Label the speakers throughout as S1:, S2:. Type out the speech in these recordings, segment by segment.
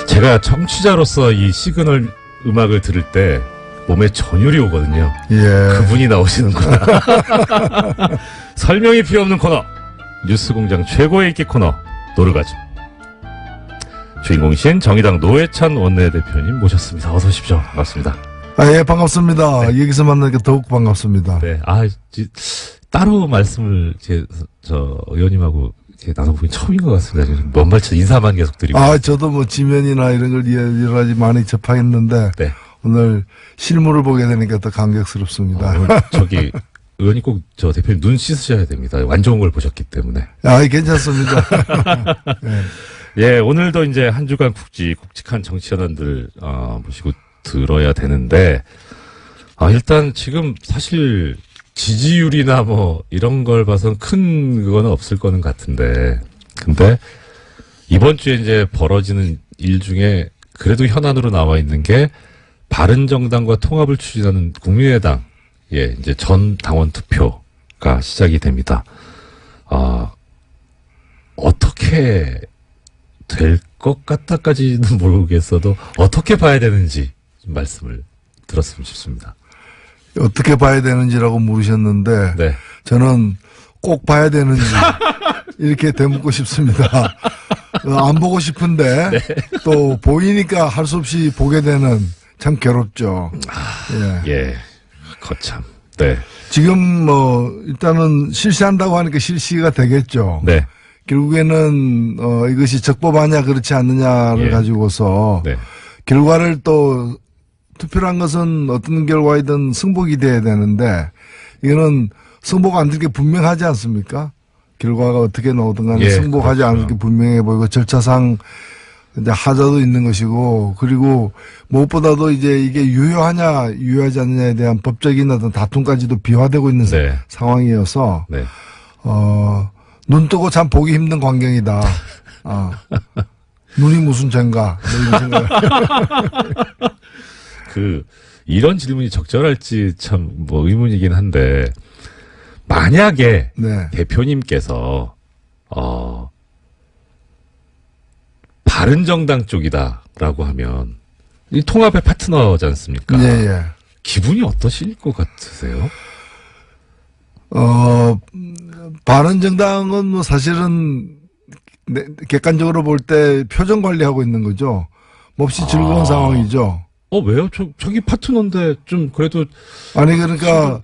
S1: 제가 청취자로서 이 시그널 음악을 들을 때 몸에 전율이 오거든요.
S2: 예.
S1: 그분이 나오시는구나. 설명이 필요 없는 코너. 뉴스공장 최고의 인기 코너. 노르가즘. 주인공이신 정의당 노회찬 원내대표님 모셨습니다. 어서 오십시오. 반갑습니다.
S2: 예, 반갑습니다. 네. 여기서 만나니까 더욱 반갑습니다.
S1: 네. 따로 말씀을 저 의원님하고 나눠보기 처음인 것 같습니다. 먼 발치 인사만 계속 드리고.
S2: 저도 뭐 지면이나 이런 걸 여러 가지 많이 접하겠는데. 네. 오늘 실물을 보게 되니까 더 감격스럽습니다.
S1: 의원님 꼭 대표님 눈 씻으셔야 됩니다. 안 좋은 걸 보셨기 때문에.
S2: 괜찮습니다.
S1: 네. 예, 오늘도 이제 한 주간 굵직한 정치 현안들, 모시고 들어야 되는데, 일단 지금 사실 지지율이나 뭐 이런 걸 봐선 큰 그거는 없을 거는 같은데, 근데 이번 주에 이제 벌어지는 일 중에 그래도 현안으로 나와 있는 게 바른정당과 통합을 추진하는 국민의당, 이제 전 당원 투표가 시작이 됩니다. 어떻게 될 것 같다까지는 모르겠어도 어떻게 봐야 되는지 좀 말씀을 들었으면 싶습니다.
S2: 어떻게 봐야 되는지라고 물으셨는데, 네. 저는 꼭 봐야 되는지 이렇게 되묻고 싶습니다. 안 보고 싶은데 네. 또 보이니까 할 수 없이 보게 되는 참 괴롭죠.
S1: 예, 거참. 네.
S2: 지금 일단은 실시한다고 하니까 실시가 되겠죠. 네. 결국에는 이것이 적법하냐 그렇지 않느냐를 가지고서 네. 결과를 또 투표란 것은 어떤 결과이든 승복이 돼야 되는데 이거는 승복 안 될 게 분명하지 않습니까? 결과가 어떻게 나오든 간에 승복하지 그렇죠. 않을 게 분명해 보이고 절차상 이제 하자도 있는 것이고 그리고 무엇보다도 이제 이게 유효하냐 유효하지 않느냐에 대한 법적인 어떤 다툼까지도 비화되고 있는 네. 상황이어서 네. 눈 뜨고 참 보기 힘든 광경이다. 눈이 무슨 죄인가 이런 생각.
S1: 이런 질문이 적절할지 참 의문이긴 한데 만약에 네. 대표님께서 바른정당 쪽이다라고 하면 이 통합의 파트너지 않습니까?
S2: 예.
S1: 기분이 어떠실 것 같으세요?
S2: 바른정당은 뭐 사실은 객관적으로 볼 때 표정 관리하고 있는 거죠. 몹시 즐거운 상황이죠.
S1: 왜요? 저기 파트너인데 좀 그래도
S2: 그러니까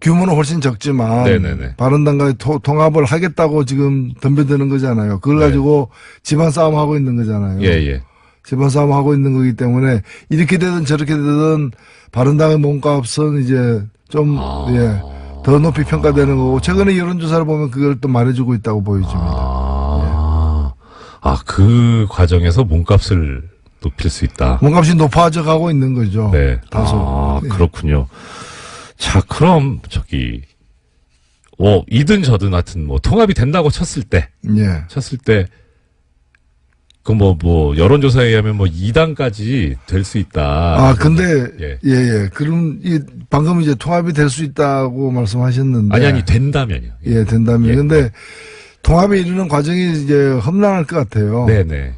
S2: 규모는 훨씬 적지만 네네네. 바른당과의 통합을 하겠다고 지금 덤벼드는 거잖아요. 그걸 네. 가지고 집안 싸움 하고 있는 거잖아요.
S1: 예.
S2: 집안 싸움 하고 있는 거기 때문에 이렇게 되든 저렇게 되든 바른당의 몸값은 이제 좀 더 높이 평가되는 거고 최근에 여론조사를 보면 그걸 또 말해주고 있다고 보여집니다.
S1: 그 과정에서 몸값을 높일 수 있다.
S2: 몸값이 높아져 가고 있는 거죠.
S1: 네.
S2: 다소.
S1: 그렇군요. 자, 그럼 이든 저든 하여튼 통합이 된다고 쳤을 때 여론조사에 의하면 2당까지 될 수 있다.
S2: 근데 그럼 방금 이제 통합이 될 수 있다고 말씀하셨는데
S1: 아니 된다면요.
S2: 된다면. 근데 통합에 이르는 과정이 이제 험난할 것 같아요.
S1: 네네.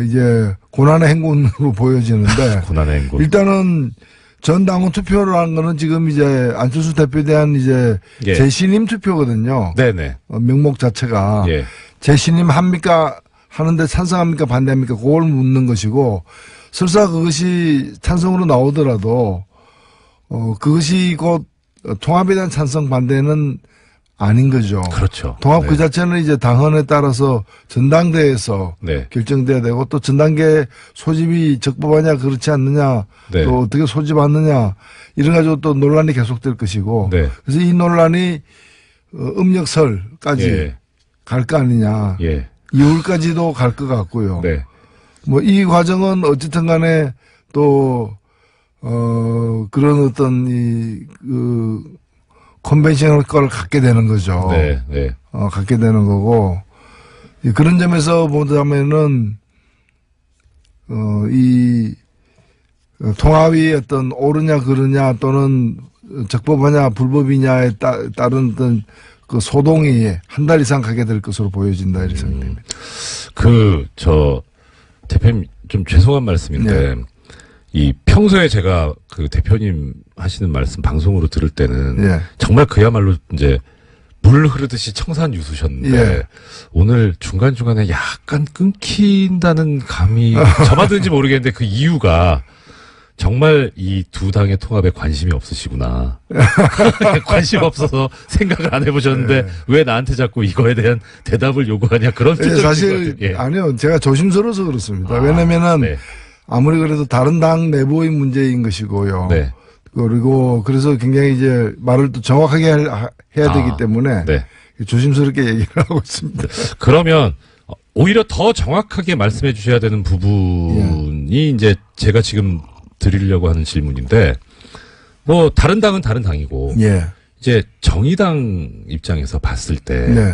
S2: 이제 고난의 행군으로 보여지는데
S1: 고난의 행군.
S2: 일단은 전 당원 투표를 한 거는 지금 이제 안철수 대표에 대한 이제 재신임 투표거든요.
S1: 네네.
S2: 명목 자체가 재신임 합니까? 하는데 찬성합니까? 반대합니까? 그걸 묻는 것이고 설사 그것이 찬성으로 나오더라도 그것이 곧 통합에 대한 찬성 반대는 아닌 거죠.
S1: 그렇죠.
S2: 통합 그 자체는 이제 당헌에 따라서 전당대회에서 결정돼야 되고 또 전당계 소집이 적법하냐 그렇지 않느냐 또 어떻게 소집하느냐 이런 가지고 또 논란이 계속될 것이고 그래서 이 논란이 음력설까지 갈 거 아니냐. 2월까지도 갈 것 같고요. 이 과정은 어쨌든 간에 또 그런 어떤 컨벤셔널 걸 갖게 되는 거죠. 갖게 되는 거고 그런 점에서 보자면은 이 통합이 어떤 옳으냐 그르냐 또는 적법하냐 불법이냐에 따른 어떤 그 소동이 한 달 이상 가게 될 것으로 보여진다 이렇게 생각됩니다.
S1: 대표님 좀 죄송한 말씀인데, 네. 이 평소에 제가 그 대표님 하시는 말씀 방송으로 들을 때는 네. 정말 그야말로 이제 물 흐르듯이 청산유수셨는데 네. 오늘 중간중간에 약간 끊긴다는 감이 저만 드는지 모르겠는데 그 이유가 정말 이 두 당의 통합에 관심이 없으시구나. 관심 없어서 생각을 안 해보셨는데 네. 왜 나한테 자꾸 이거에 대한 대답을 요구하냐 그런
S2: 네, 사실 예. 아니요 제가 조심스러워서 그렇습니다. 왜냐면은 네. 아무리 그래도 다른 당 내부의 문제인 것이고요. 네. 그리고 그래서 굉장히 이제 말을 또 정확하게 해야 되기 때문에 네. 조심스럽게 얘기를 하고 있습니다.
S1: 그러면 오히려 더 정확하게 말씀해 주셔야 되는 부분이 예. 이제 제가 지금 드리려고 하는 질문인데, 뭐, 다른 당은 다른 당이고, 예. 이제 정의당 입장에서 봤을 때, 네.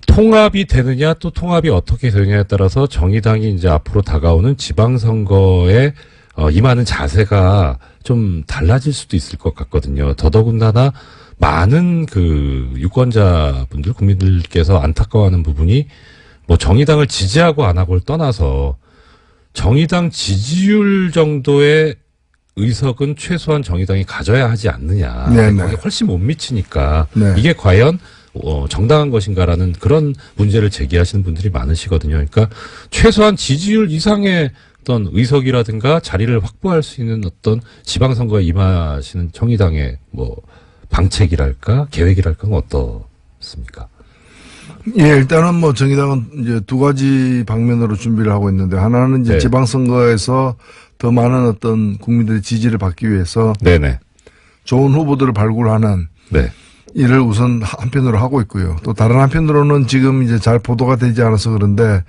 S1: 통합이 되느냐, 또 통합이 어떻게 되느냐에 따라서 정의당이 이제 앞으로 다가오는 지방선거에, 임하는 자세가 좀 달라질 수도 있을 것 같거든요. 더더군다나 많은 그 유권자분들, 국민들께서 안타까워하는 부분이, 뭐, 정의당을 지지하고 안 하고를 떠나서, 정의당 지지율 정도의 의석은 최소한 정의당이 가져야 하지 않느냐. 거기에 훨씬 못 미치니까 네. 이게 과연 정당한 것인가라는 그런 문제를 제기하시는 분들이 많으시거든요. 그러니까 최소한 지지율 이상의 어떤 의석이라든가 자리를 확보할 수 있는 어떤 지방선거에 임하시는 정의당의 뭐 방책이랄까 계획이랄까는 어떻습니까?
S2: 예, 일단은 뭐 정의당은 이제 두 가지 방면으로 준비를 하고 있는데 하나는 이제 네. 지방선거에서 더 많은 어떤 국민들의 지지를 받기 위해서 네네. 좋은 후보들을 발굴하는 네. 일을 우선 한편으로 하고 있고요. 또 다른 한편으로는 지금 이제 잘 보도가 되지 않아서 그런데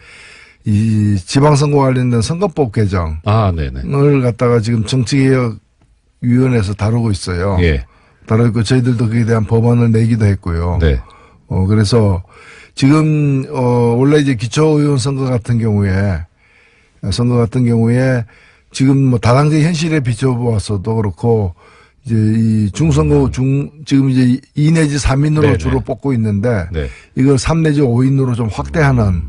S2: 이 지방선거 관련된 선거법 개정을 갖다가 지금 정치개혁위원회에서 다루고 있어요. 예. 다루고 있고 저희들도 그에 대한 법안을 내기도 했고요. 네. 그래서 지금 원래 이제 기초의원 선거 같은 경우에 지금 뭐 다당제 현실에 비춰보았어도 그렇고 이제 이 중선거 지금 이제 2 내지 3인으로 네네. 주로 뽑고 있는데 네. 이걸 3 내지 5인으로 좀 확대하는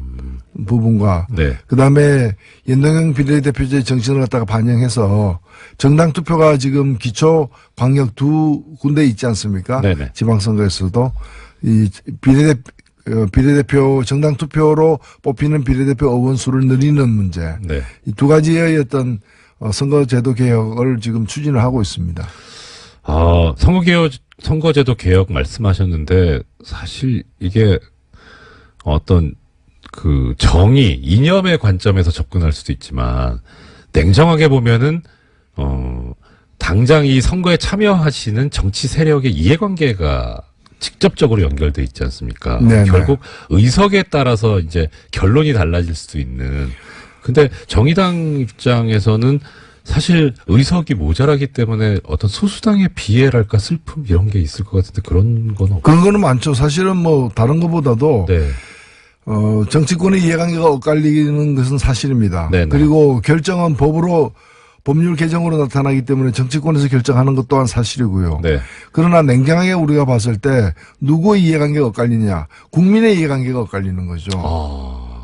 S2: 부분과 네. 그다음에 연동형 비례대표제의 정신을 갖다가 반영해서 정당 투표가 지금 기초 광역 두 군데 있지 않습니까? 네네. 지방선거에서도 이 비례대표 정당 투표로 뽑히는 비례대표 의원수를 늘리는 문제. 네. 이 두 가지의 어떤 선거제도 개혁을 지금 추진을 하고 있습니다.
S1: 선거제도 개혁 말씀하셨는데 사실 이게 어떤 그 정의, 이념의 관점에서 접근할 수도 있지만 냉정하게 보면은 당장 이 선거에 참여하시는 정치 세력의 이해관계가 직접적으로 연결돼 있지 않습니까? 네네. 결국 의석에 따라서 이제 결론이 달라질 수도 있는. 근데 정의당 입장에서는 사실 의석이 모자라기 때문에 어떤 소수당의 비애랄까 슬픔 이런 게 있을 것 같은데 그런 건 없어요.
S2: 그런 거는 많죠. 사실은 뭐 다른 것보다도 네. 정치권의 이해관계가 엇갈리는 것은 사실입니다. 네네. 그리고 결정은 법률 개정으로 나타나기 때문에 정치권에서 결정하는 것 또한 사실이고요. 네. 그러나 냉정하게 우리가 봤을 때 누구의 이해관계가 엇갈리냐. 국민의 이해관계가 엇갈리는 거죠.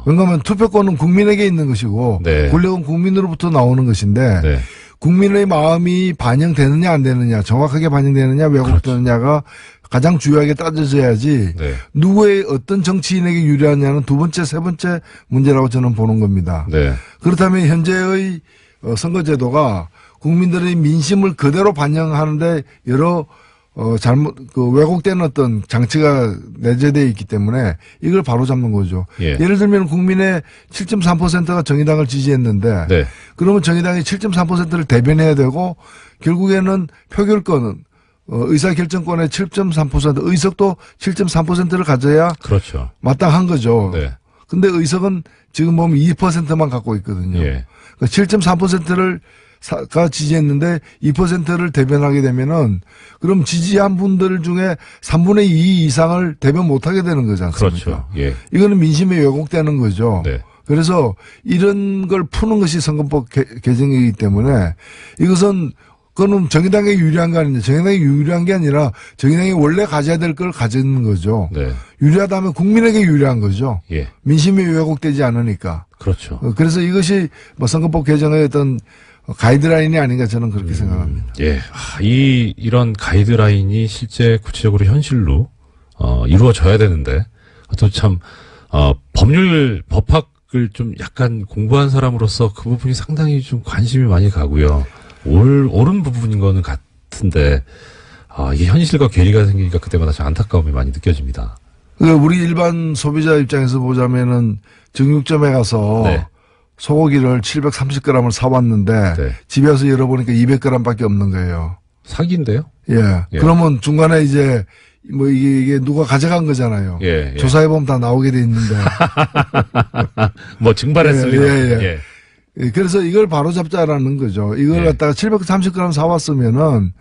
S2: 왜냐하면 투표권은 국민에게 있는 것이고 네. 권력은 국민으로부터 나오는 것인데 네. 국민의 마음이 반영되느냐 안 되느냐 정확하게 반영되느냐 왜곡되느냐가 가장 중요하게 따져져야지 네. 누구의 어떤 정치인에게 유리하냐는 두 번째 세 번째 문제라고 저는 보는 겁니다. 네. 그렇다면 현재의 선거제도가 국민들의 민심을 그대로 반영하는데 여러 왜곡된 어떤 장치가 내재되어 있기 때문에 이걸 바로잡는 거죠. 예를 들면 국민의 7.3%가 정의당을 지지했는데 네. 그러면 정의당이 7.3%를 대변해야 되고 결국에는 표결권은 의사결정권의 7.3% 의석도 7.3%를 가져야 그렇죠. 마땅한 거죠. 네. 근데 의석은 지금 보면 2%만 갖고 있거든요. 예. 그러니까 7.3%를 가 지지했는데 2%를 대변하게 되면은 그럼 지지한 분들 중에 3분의 2 이상을 대변 못하게 되는 거지 않습니까? 그렇죠. 예. 이거는 민심에 왜곡되는 거죠. 네. 그래서 이런 걸 푸는 것이 선거법 개정이기 때문에 이것은 그거는 정의당에 유리한 거 아니냐. 정의당에 유리한 게 아니라 정의당이 원래 가져야 될 걸 가지는 거죠.
S1: 네.
S2: 유리하다면 국민에게 유리한 거죠.
S1: 예.
S2: 민심이 왜곡되지 않으니까.
S1: 그렇죠.
S2: 그래서 이것이 뭐 선거법 개정의 어떤 가이드라인이 아닌가 저는 그렇게 생각합니다.
S1: 예. 이런 가이드라인이 실제 구체적으로 현실로, 이루어져야 되는데, 또 참, 법학을 좀 약간 공부한 사람으로서 그 부분이 상당히 좀 관심이 많이 가고요. 옳은 부분인 거는 같은데, 이게 현실과 괴리가 생기니까 그때마다 좀 안타까움이 많이 느껴집니다.
S2: 우리 일반 소비자 입장에서 보자면은 정육점에 가서 네. 소고기를 730g을 사왔는데 네. 집에 와서 열어보니까 200g 밖에 없는 거예요.
S1: 사기인데요?
S2: 예. 그러면 중간에 이제 뭐 이게 누가 가져간 거잖아요.
S1: 예.
S2: 조사해보면 다 나오게 돼 있는데.
S1: 뭐 증발했을 리는.
S2: 예. 그래서 이걸 바로 잡자라는 거죠. 이걸 갖다가 730g 사왔으면은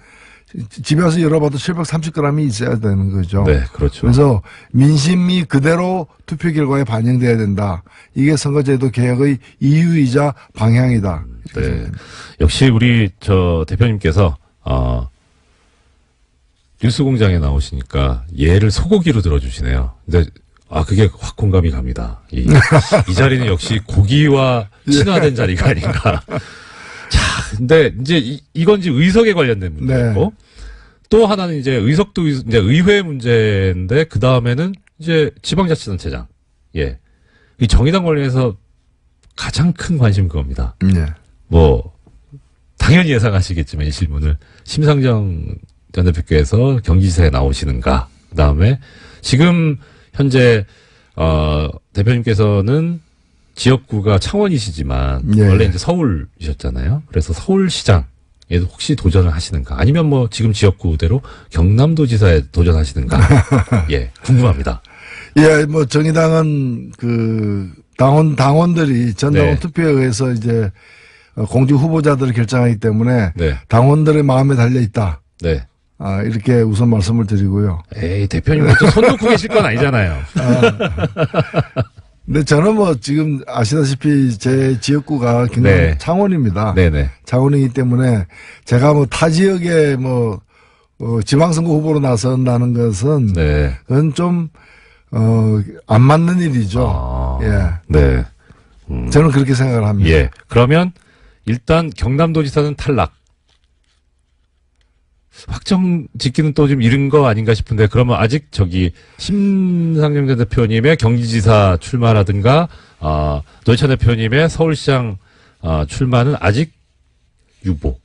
S2: 집에 와서 열어봐도 730g이 있어야 되는 거죠.
S1: 네, 그렇죠.
S2: 그래서 민심이 그대로 투표 결과에 반영돼야 된다. 이게 선거제도 개혁의 이유이자 방향이다.
S1: 네. 역시 우리 대표님께서 뉴스공장에 나오시니까 예를 소고기로 들어주시네요. 근데 그게 확 공감이 갑니다. 이 자리는 역시 고기와 친화된 자리가 아닌가. 자, 근데 이제 이건 이제 의석에 관련된 문제고 네. 또 하나는 이제 의석도 이제 의회 문제인데 그 다음에는 이제 지방자치단체장. 예. 이 정의당 관련해서 가장 큰 관심 그겁니다.
S2: 네.
S1: 뭐 당연히 예상하시겠지만 이 질문을 심상정 전 대표께서 경기지사에 나오시는가. 그 다음에 지금 현재 대표님께서는 지역구가 창원이시지만
S2: 예.
S1: 원래 이제 서울이셨잖아요. 그래서 서울시장에 혹시 도전을 하시는가? 아니면 뭐 지금 지역구대로 경남도지사에 도전하시는가? 예, 궁금합니다.
S2: 예, 뭐 정의당은 그 당원들이 전당원 네. 투표에 의해서 이제 공직 후보자들을 결정하기 때문에 네. 당원들의 마음에 달려 있다.
S1: 네.
S2: 이렇게 우선 말씀을 드리고요.
S1: 에이, 대표님 먼저 손 놓고 계실 건 아니잖아요.
S2: 근데 저는 뭐 지금 아시다시피 제 지역구가 경남
S1: 네.
S2: 창원입니다.
S1: 네네.
S2: 창원이기 때문에 제가 뭐 타 지역에 뭐 지방선거 후보로 나선다는 것은
S1: 네.
S2: 그건 좀 안 맞는 일이죠. 예.
S1: 네.
S2: 저는 그렇게 생각을 합니다.
S1: 예. 그러면 일단 경남도지사는 탈락. 확정 짓기는 또 좀 이른 거 아닌가 싶은데 그러면 아직 심상정 전 대표님의 경기지사 출마라든가 노회찬 대표님의 서울시장 출마는 아직 유보.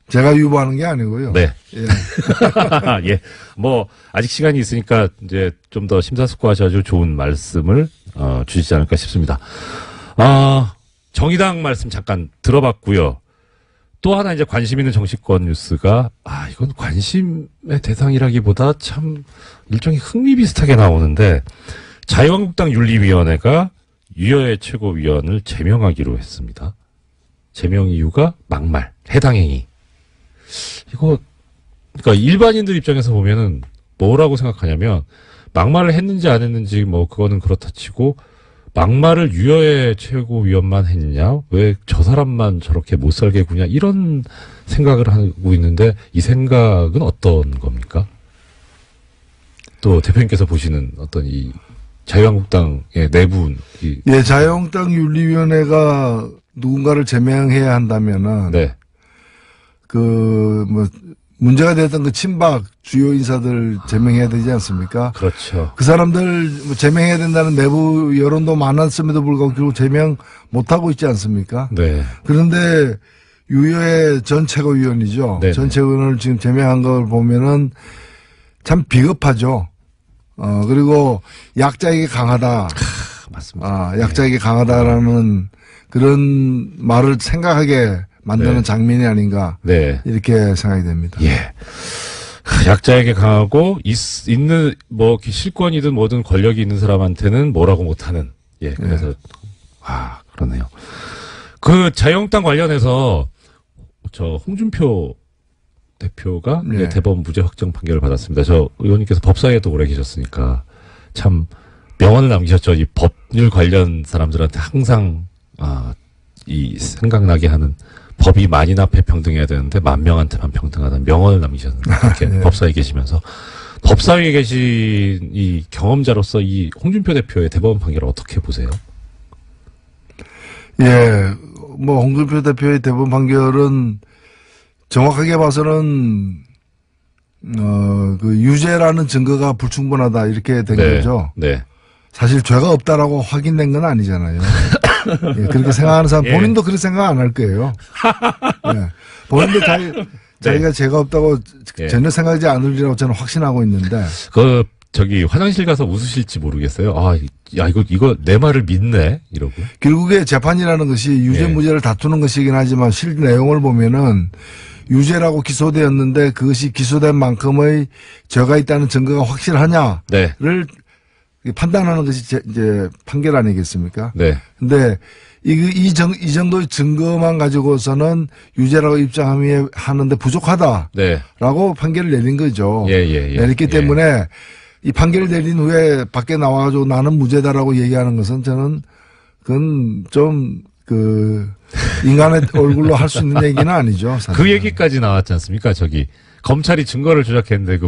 S2: 제가 유보하는 게 아니고요.
S1: 네.
S2: 예.
S1: 예. 뭐 아직 시간이 있으니까 이제 좀 더 심사숙고하셔가지고 좋은 말씀을 주시지 않을까 싶습니다. 정의당 말씀 잠깐 들어봤고요. 또 하나 이제 관심 있는 정치권 뉴스가 이건 관심의 대상이라기보다 참 일종의 흥미 비슷하게 나오는데 자유한국당 윤리위원회가 유여의 최고위원을 제명하기로 했습니다. 제명 이유가 막말, 해당 행위. 이거 그러니까 일반인들 입장에서 보면은 뭐라고 생각하냐면 막말을 했는지 안 했는지 뭐 그거는 그렇다 치고 막말을 유여의 최고위원만 했냐? 왜 저 사람만 저렇게 못 살게 구냐? 이런 생각을 하고 있는데 이 생각은 어떤 겁니까? 또 대표님께서 보시는 어떤 이 자유한국당의 내부
S2: 예, 자유한국당 윤리위원회가 누군가를 제명해야 한다면은
S1: 네.
S2: 문제가 됐던 그 친박 주요 인사들 제명해야 되지 않습니까?
S1: 그렇죠.
S2: 그 사람들 제명해야 된다는 내부 여론도 많았음에도 불구하고 결국 제명 못하고 있지 않습니까?
S1: 네.
S2: 그런데 유여의 전 최고위원이죠.
S1: 네네.
S2: 전 최고위원을 지금 제명한 걸 보면은 참 비겁하죠. 그리고 약자에게 강하다.
S1: 맞습니다.
S2: 약자에게 강하다라는 그런 말을 생각하게 만드는
S1: 네.
S2: 장면이 아닌가.
S1: 네.
S2: 이렇게 생각이 됩니다.
S1: 예. 약자에게 강하고 있는 뭐 실권이든 뭐든 권력이 있는 사람한테는 뭐라고 못하는. 예. 그래서
S2: 네.
S1: 그러네요. 그 자유한국당 관련해서 저 홍준표 대표가
S2: 네.
S1: 대법원 무죄 확정 판결을 받았습니다. 저 의원님께서 법사위에도 오래 계셨으니까 참 명언을 남기셨죠. 이 법률 관련 사람들한테 항상 이 생각나게 하는 법이 만인 앞에 평등해야 되는데 만 명한테만 평등하다는 명언을 남기셨는데 그렇게
S2: 네.
S1: 법사위에 계시면서 법사위에 계신 이 경험자로서 이 홍준표 대표의 대법원 판결을 어떻게 보세요?
S2: 예, 뭐 홍준표 대표의 대법원 판결은 정확하게 봐서는 그 유죄라는 증거가 불충분하다 이렇게 된
S1: 네.
S2: 거죠.
S1: 네.
S2: 사실 죄가 없다라고 확인된 건 아니잖아요. 예, 그렇게 생각하는 사람 본인도 그렇게 생각 안 할 거예요. 예, 본인도 자기가 죄가 없다고 전혀 생각하지 않으리라고 저는 확신하고 있는데.
S1: 저기 화장실 가서 웃으실지 모르겠어요. 아, 야 이거 내 말을 믿네 이러고.
S2: 결국에 재판이라는 것이 유죄 무죄를 다투는 것이긴 하지만 실 내용을 보면은 유죄라고 기소되었는데 그것이 기소된 만큼의 죄가 있다는 증거가 확실하냐를
S1: 네.
S2: 판단하는 것이 이제 판결 아니겠습니까?
S1: 네.
S2: 근데 이 정도의 증거만 가지고서는 유죄라고 입장하는데 부족하다라고
S1: 네.
S2: 판결을 내린 거죠.
S1: 예.
S2: 내렸기 때문에 이 판결을 내린 후에 밖에 나와가지고 나는 무죄다라고 얘기하는 것은 저는 그건 좀 인간의 얼굴로 할 수 있는 얘기는 아니죠. 사실은.
S1: 그 얘기까지 나왔지 않습니까? 저기 검찰이 증거를 조작했는데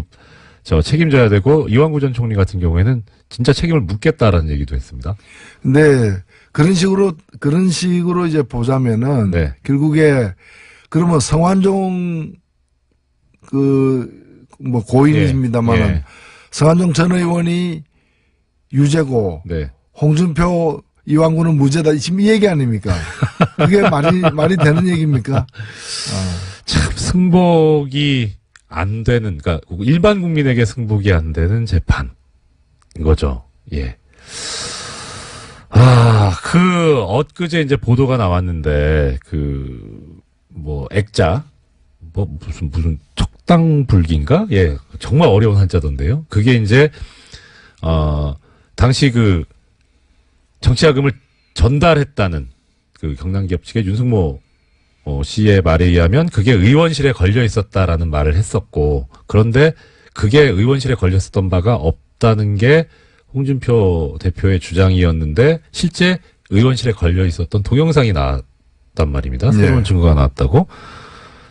S1: 책임져야 되고 이완구 전 총리 같은 경우에는 진짜 책임을 묻겠다라는 얘기도 했습니다.
S2: 근데 그런 식으로 이제 보자면은
S1: 네.
S2: 결국에 그러면 성완종 고인이십니다만은 성완종 전 의원이 유죄고
S1: 네.
S2: 홍준표 이완구는 무죄다. 지금 이 얘기 아닙니까? 그게 말이 되는 얘기입니까?
S1: 참 승복이 안 되는, 그러니까 일반 국민에게 승복이 안 되는 재판 이거죠. 예. 엊그제 이제 보도가 나왔는데 액자 무슨 척당불기인가? 예, 정말 어려운 한자던데요. 그게 이제 당시 정치자금을 전달했다는 경남기업 측의 윤승모 씨의 말에 의하면 그게 의원실에 걸려 있었다라는 말을 했었고, 그런데 그게 의원실에 걸려 있었던 바가 없다는 게 홍준표 대표의 주장이었는데 실제 의원실에 걸려 있었던 동영상이 나왔단 말입니다. 새로운 증거가 나왔다고.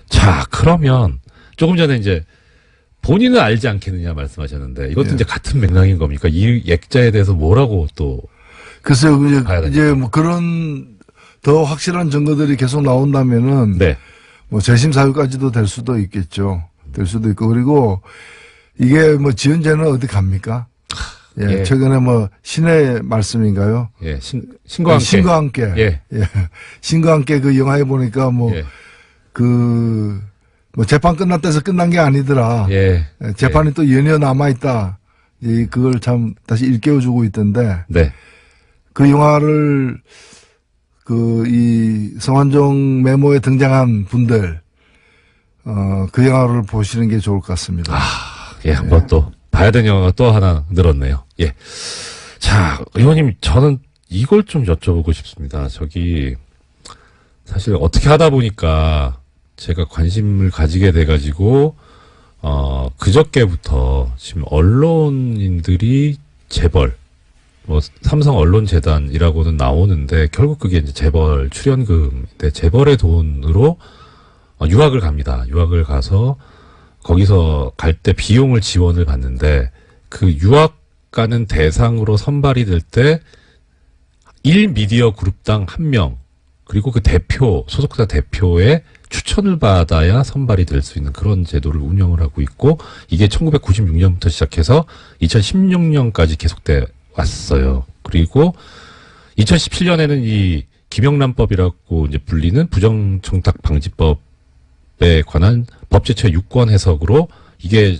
S1: 자, 그러면 조금 전에 이제 본인은 알지 않겠느냐 말씀하셨는데 이것도 이제 같은 맥락인 겁니까? 이 액자에 대해서 뭐라고 또
S2: 글쎄요, 이제 뭐 그런 더 확실한 증거들이 계속 나온다면은 뭐 재심 사유까지도 될 수도 있겠죠. 될 수도 있고, 그리고 이게 뭐 지은죄는 어디 갑니까? 최근에 뭐 신의 말씀인가요?
S1: 신과 함께.
S2: 신과 함께. 신과 함께 그 영화에 보니까 재판 끝났다 해서 끝난 게 아니더라. 재판이 또 연이어 남아있다. 그걸 참 다시 일깨워주고 있던데. 그 영화를 이 성완종 메모에 등장한 분들, 그 영화를 보시는 게 좋을 것 같습니다.
S1: 한번 또 봐야 되는 영화가 또 하나 늘었네요. 자, 의원님, 저는 이걸 좀 여쭤보고 싶습니다. 사실 어떻게 하다 보니까 제가 관심을 가지게 돼가지고, 그저께부터 지금 언론인들이 재벌, 삼성 언론재단이라고는 나오는데, 결국 그게 이제 재벌 출연금인데, 재벌의 돈으로 유학을 갑니다. 유학을 가서, 거기서 갈 때 비용을 지원을 받는데, 그 유학 가는 대상으로 선발이 될 때, 1미디어 그룹당 1명, 그리고 그 소속사 대표의 추천을 받아야 선발이 될 수 있는 그런 제도를 운영을 하고 있고, 이게 1996년부터 시작해서 2016년까지 계속돼 왔어요. 그리고 2017년에는 이 김영란법이라고 이제 불리는 부정청탁방지법에 관한 법제처 6권 해석으로 이게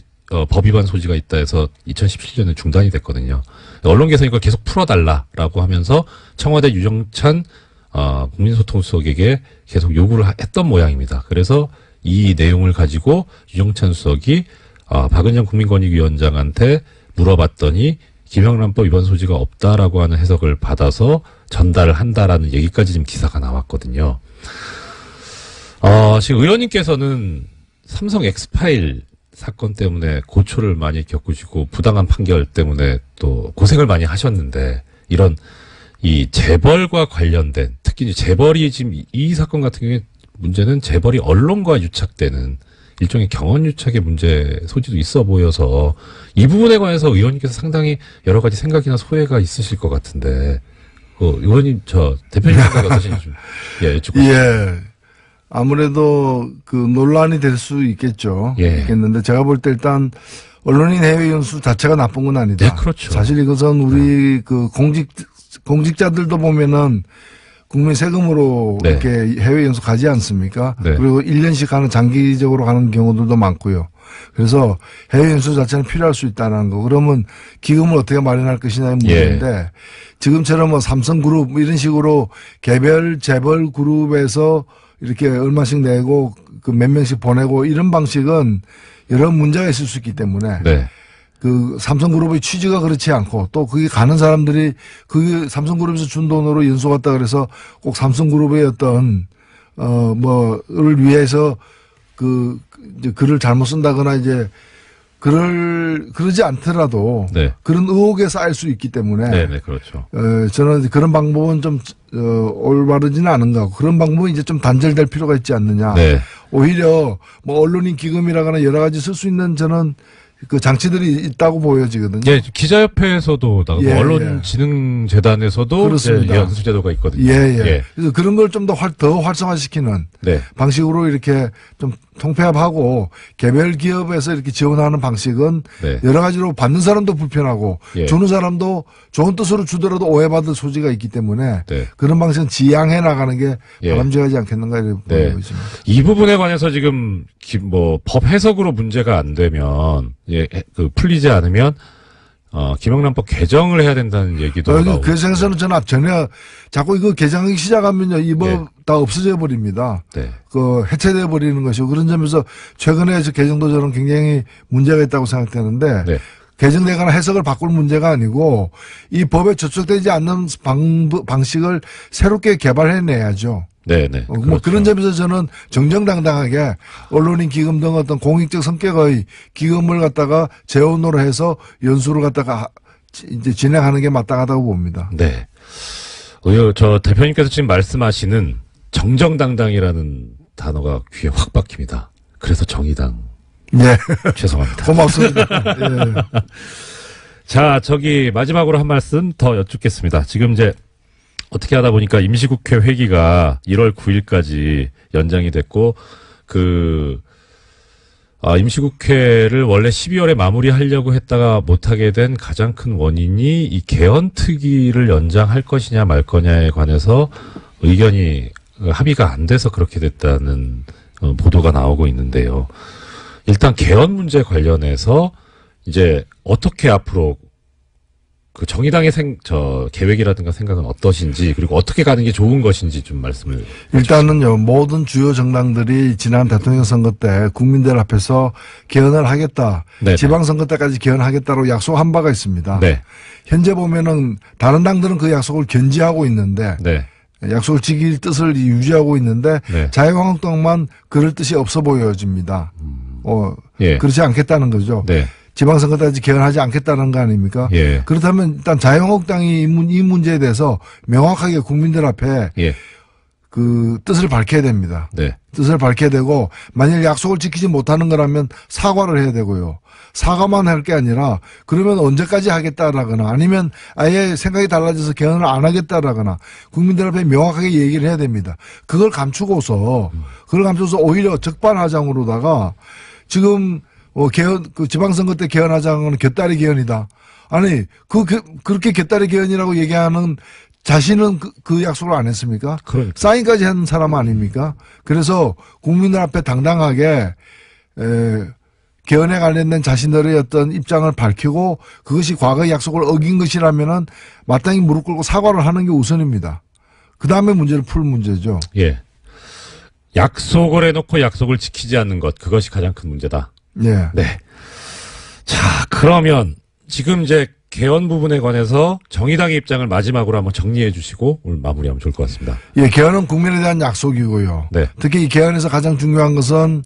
S1: 법 위반 소지가 있다 해서 2017년에 중단이 됐거든요. 언론계에서 이걸 계속 풀어달라라고 하면서 청와대 유정찬 국민소통수석에게 계속 요구를 했던 모양입니다. 그래서 이 내용을 가지고 유정찬 수석이 박은영 국민권익위원장한테 물어봤더니 김영란법 위반 소지가 없다라고 하는 해석을 받아서 전달을 한다라는 얘기까지 지금 기사가 나왔거든요. 지금 의원님께서는 삼성 엑스파일 사건 때문에 고초를 많이 겪으시고 부당한 판결 때문에 또 고생을 많이 하셨는데, 이런 이 재벌과 관련된, 특히 이제 재벌이 지금 이 사건 같은 경우에 문제는 재벌이 언론과 유착되는 일종의 경원 유착의 문제 소지도 있어 보여서 이 부분에 관해서 의원님께서 상당히 여러 가지 생각이나 소회가 있으실 것 같은데, 의원님, 대표님 생각이 어떠신지 좀, 여쭙고.
S2: 예. 아무래도 논란이 될 수 있겠죠.
S1: 예.
S2: 있겠는데 제가 볼 때 일단 언론인 해외 연수 자체가 나쁜 건 아니다.
S1: 네, 그렇죠.
S2: 사실 이것은 우리 공직자들도 보면은 국민 세금으로
S1: 네.
S2: 이렇게 해외 연수 가지 않습니까?
S1: 네.
S2: 그리고 1년씩 가는 장기적으로 가는 경우들도 많고요. 그래서 해외 연수 자체는 필요할 수 있다는 거. 그러면 기금을 어떻게 마련할 것이냐의 문제인데 지금처럼 삼성그룹 이런 식으로 개별 재벌 그룹에서 이렇게 얼마씩 내고 몇 명씩 보내고 이런 방식은 여러 문제가 있을 수 있기 때문에
S1: 네.
S2: 삼성그룹의 취지가 그렇지 않고 또 거기 가는 사람들이 삼성그룹에서 준 돈으로 연수 갔다 그래서 꼭 삼성그룹의 어떤 를 위해서 이제 글을 잘못 쓴다거나 이제 그러지 않더라도
S1: 네.
S2: 그런 의혹에 쌓일 수 있기 때문에
S1: 네, 그렇죠.
S2: 저는 그런 방법은 좀 올바르지는 않은 것 같고 그런 방법은 이제 좀 단절될 필요가 있지 않느냐. 네. 오히려 언론인 기금이라거나 여러 가지 쓸 수 있는 저는 장치들이 있다고 보여지거든요.
S1: 예, 기자협회에서도 언론진흥재단에서도 연수제도가 있거든요.
S2: 예. 그래서 그런 걸 좀 더 활성화시키는 방식으로 이렇게 좀 통폐합하고 개별 기업에서 이렇게 지원하는 방식은 여러 가지로 받는 사람도 불편하고 주는 사람도 좋은 뜻으로 주더라도 오해받을 소지가 있기 때문에 그런 방식은 지양해 나가는 게 바람직하지 않겠는가 이렇게 보고 있습니다.
S1: 이 부분에 관해서 지금 법 해석으로 문제가 안 되면 풀리지 않으면 김영란법 개정을 해야 된다는 얘기도 나오고.
S2: 개정에서는 저는 전혀 자꾸 이거 개정하기 시작하면요 이 법 다 없어져 버립니다. 해체돼 버리는 것이고 그런 점에서 최근에 개정도 저는 굉장히 문제가 있다고 생각되는데 개정되거나 해석을 바꿀 문제가 아니고 이 법에 저촉되지 않는 방식을 새롭게 개발해내야죠.
S1: 그렇죠.
S2: 그런 점에서 저는 정정당당하게 언론인 기금 등 어떤 공익적 성격의 기금을 갖다가 재원으로 해서 연수를 갖다가 이제 진행하는 게 마땅하다고 봅니다.
S1: 네. 대표님께서 지금 말씀하시는 정정당당이라는 단어가 귀에 확 박힙니다. 그래서 정의당.
S2: 네.
S1: 죄송합니다.
S2: 고맙습니다.
S1: 자, 마지막으로 한 말씀 더 여쭙겠습니다. 지금 이제 어떻게 하다 보니까 임시국회 회기가 1월 9일까지 연장이 됐고, 임시국회를 원래 12월에 마무리하려고 했다가 못하게 된 가장 큰 원인이 이 개헌특위를 연장할 것이냐 말 거냐에 관해서 의견이 합의가 안 돼서 그렇게 됐다는 보도가 나오고 있는데요. 일단 개헌 문제 관련해서 이제 어떻게 앞으로 정의당의 계획이라든가 생각은 어떠신지 그리고 어떻게 가는 게 좋은 것인지 좀 말씀을
S2: 일단은요 모든 주요 정당들이 지난 대통령 선거 때 국민들 앞에서 개헌을 하겠다. 지방선거 때까지 개헌하겠다고 약속한 바가 있습니다. 현재 보면은 다른 당들은 그 약속을 견지하고 있는데 약속을 지킬 뜻을 유지하고 있는데 자유한국당만 그럴 뜻이 없어 보여집니다. 그렇지 않겠다는 거죠. 지방선거 때까지 개헌하지 않겠다는 거 아닙니까? 그렇다면 일단 자유한국당이 이 문제에 대해서 명확하게 국민들 앞에 뜻을 밝혀야 됩니다. 뜻을 밝혀야 되고 만일 약속을 지키지 못하는 거라면 사과를 해야 되고요. 사과만 할 게 아니라 그러면 언제까지 하겠다라거나 아니면 아예 생각이 달라져서 개헌을 안 하겠다라거나 국민들 앞에 명확하게 얘기를 해야 됩니다. 그걸 감추고서 오히려 적반하장으로다가 지금 지방선거 때 개헌하자는 건 곁다리 개헌이다. 아니, 그렇게 곁다리 개헌이라고 얘기하는 자신은 그 약속을 안 했습니까? 사인까지 한 사람 아닙니까? 그래서 국민들 앞에 당당하게, 개헌에 관련된 자신들의 어떤 입장을 밝히고 그것이 과거의 약속을 어긴 것이라면은 마땅히 무릎 꿇고 사과를 하는 게 우선입니다. 그 다음에 문제를 풀 문제죠.
S1: 약속을 해놓고 약속을 지키지 않는 것, 그것이 가장 큰 문제다. 자, 그러면 지금 이제 개헌 부분에 관해서 정의당의 입장을 마지막으로 한번 정리해 주시고 오늘 마무리하면 좋을 것 같습니다.
S2: 개헌은 국민에 대한 약속이고요. 특히 이 개헌에서 가장 중요한 것은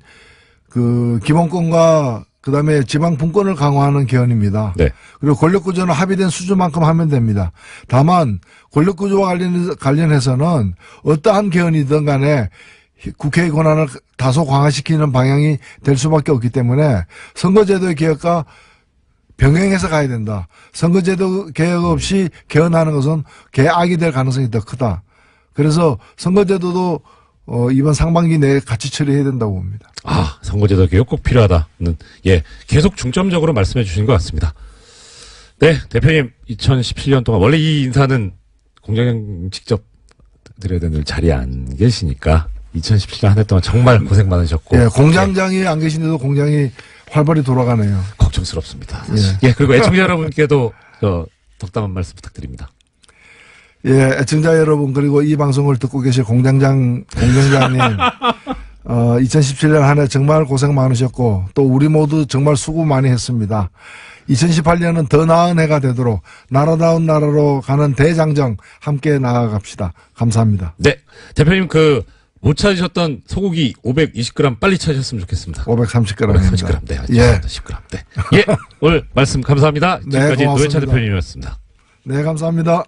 S2: 기본권과 그다음에 지방 분권을 강화하는 개헌입니다.
S1: 네.
S2: 그리고 권력구조는 합의된 수준만큼 하면 됩니다. 다만 권력구조와 관련해서는 어떠한 개헌이든 간에 국회의 권한을 다소 강화시키는 방향이 될 수밖에 없기 때문에 선거제도의 개혁과 병행해서 가야 된다. 선거제도 개혁 없이 개헌하는 것은 개악이 될 가능성이 더 크다. 그래서 선거제도도 이번 상반기 내에 같이 처리해야 된다고 봅니다.
S1: 아, 선거제도 개혁 꼭 필요하다는, 예, 계속 중점적으로 말씀해 주신 것 같습니다. 네, 대표님, 2017년 동안, 원래 이 인사는 공장장 직접 드려야 되는 자리에 안 계시니까, 2017년 한 해 동안 정말 고생 많으셨고.
S2: 예, 공장장이 안 계신데도 공장이 활발히 돌아가네요.
S1: 걱정스럽습니다. 예, 그리고 애청자 여러분께도 덕담한 말씀 부탁드립니다.
S2: 예, 애청자 여러분, 그리고 이 방송을 듣고 계실 공장장님, 2017년 한 해 정말 고생 많으셨고, 또 우리 모두 정말 수고 많이 했습니다. 2018년은 더 나은 해가 되도록 나라다운 나라로 가는 대장정 함께 나아갑시다. 감사합니다.
S1: 네, 대표님 못 찾으셨던 소고기 520g 빨리 찾으셨으면 좋겠습니다.
S2: 530g입니다.
S1: 530g. 네,
S2: 예.
S1: 10g. 네. 예, 오늘 말씀 감사합니다. 지금까지
S2: 네,
S1: 노회찬 대표님이었습니다.
S2: 네, 감사합니다.